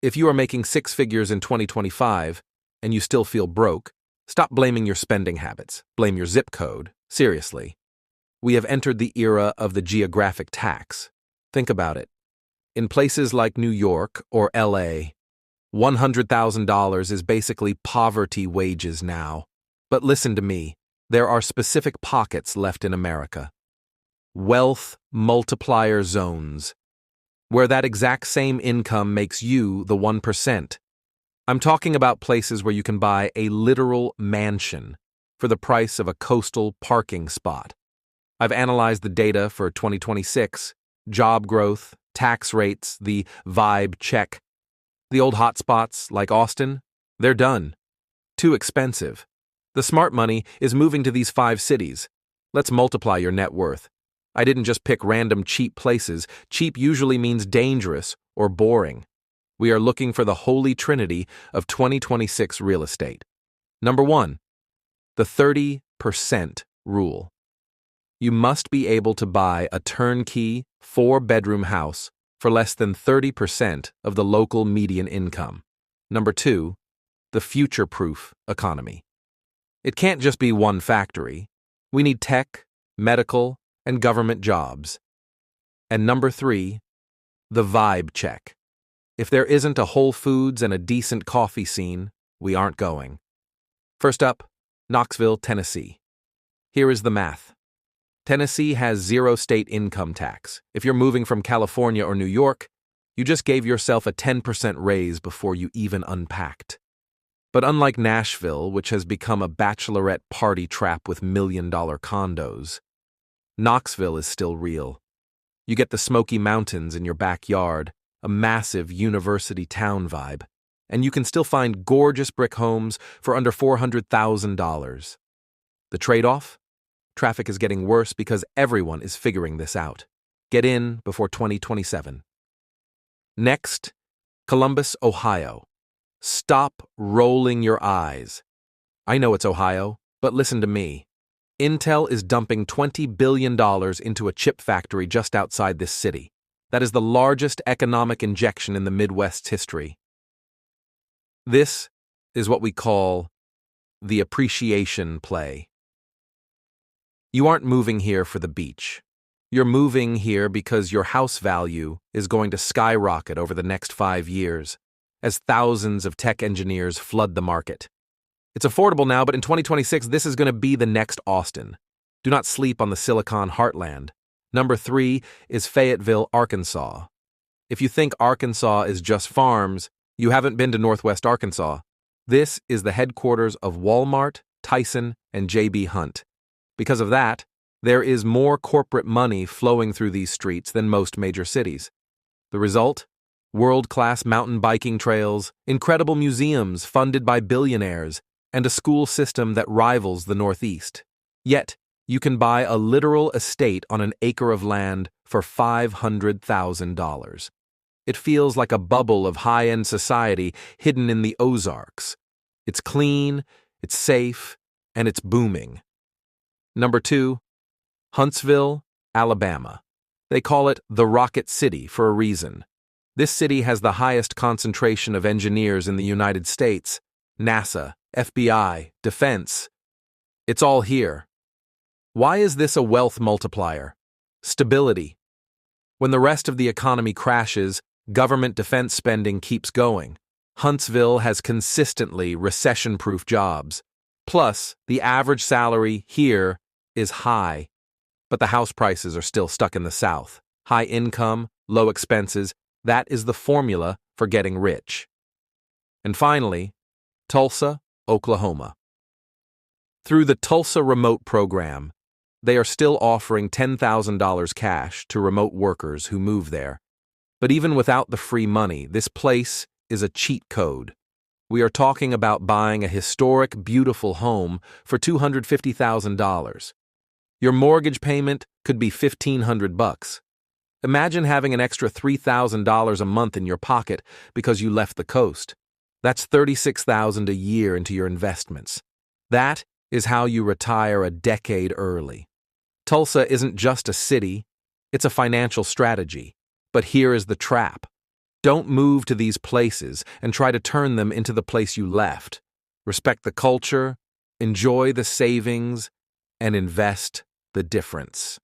If you are making six figures in 2025 and you still feel broke, stop blaming your spending habits. Blame your zip code. Seriously. We have entered the era of the geographic tax. Think about it. In places like New York or LA, $100,000 is basically poverty wages now. But listen to me, there are specific pockets left in America. Wealth multiplier zones, where that exact same income makes you the 1%. I'm talking about places where you can buy a literal mansion for the price of a coastal parking spot. I've analyzed the data for 2026, job growth, tax rates, the vibe check. The old hotspots like Austin, they're done. Too expensive. The smart money is moving to these 5 cities. Let's multiply your net worth. I didn't just pick random cheap places. Cheap usually means dangerous or boring. We are looking for the holy trinity of 2026 real estate. Number 1, the 30% rule. You must be able to buy a turnkey, 4-bedroom house for less than 30% of the local median income. Number 2, the future-proof economy. It can't just be one factory. We need tech, medical, and government jobs. And number 3, the vibe check. If there isn't a Whole Foods and a decent coffee scene, we aren't going. First up, Knoxville, Tennessee. Here is the math. Tennessee has 0 state income tax. If you're moving from California or New York, you just gave yourself a 10% raise before you even unpacked. But unlike Nashville, which has become a bachelorette party trap with million-dollar condos, Knoxville is still real. You get the Smoky Mountains in your backyard, a massive university town vibe, and you can still find gorgeous brick homes for under $400,000. The trade-off? Traffic is getting worse because everyone is figuring this out. Get in before 2027. Next, Columbus, Ohio. Stop rolling your eyes. I know it's Ohio, but listen to me. Intel is dumping $20 billion into a chip factory just outside this city. That is the largest economic injection in the Midwest's history. This is what we call the appreciation play. You aren't moving here for the beach. You're moving here because your house value is going to skyrocket over the next 5 years, as thousands of tech engineers flood the market. It's affordable now, but in 2026, this is going to be the next Austin. Do not sleep on the Silicon Heartland. Number 3 is Fayetteville, Arkansas. If you think Arkansas is just farms, you haven't been to Northwest Arkansas. This is the headquarters of Walmart, Tyson, and J.B. Hunt. Because of that, there is more corporate money flowing through these streets than most major cities. The result? World-class mountain biking trails, incredible museums funded by billionaires, and a school system that rivals the Northeast. Yet, you can buy a literal estate on an acre of land for $500,000. It feels like a bubble of high-end society hidden in the Ozarks. It's clean, it's safe, and it's booming. Number 2, Huntsville, Alabama. They call it the Rocket City for a reason. This city has the highest concentration of engineers in the United States. NASA, FBI, defense. It's all here. Why is this a wealth multiplier? Stability. When the rest of the economy crashes, government defense spending keeps going. Huntsville has consistently recession-proof jobs. Plus, the average salary here is high, but the house prices are still stuck in the South. High income, low expenses, that is the formula for getting rich. And finally, Tulsa, Oklahoma. Through the Tulsa Remote Program, they are still offering $10,000 cash to remote workers who move there. But even without the free money, this place is a cheat code. We are talking about buying a historic, beautiful home for $250,000. Your mortgage payment could be $1,500. Imagine having an extra $3,000 a month in your pocket because you left the coast. That's $36,000 a year into your investments. That is how you retire a decade early. Tulsa isn't just a city, it's a financial strategy. But here is the trap. Don't move to these places and try to turn them into the place you left. Respect the culture, enjoy the savings, and invest the difference.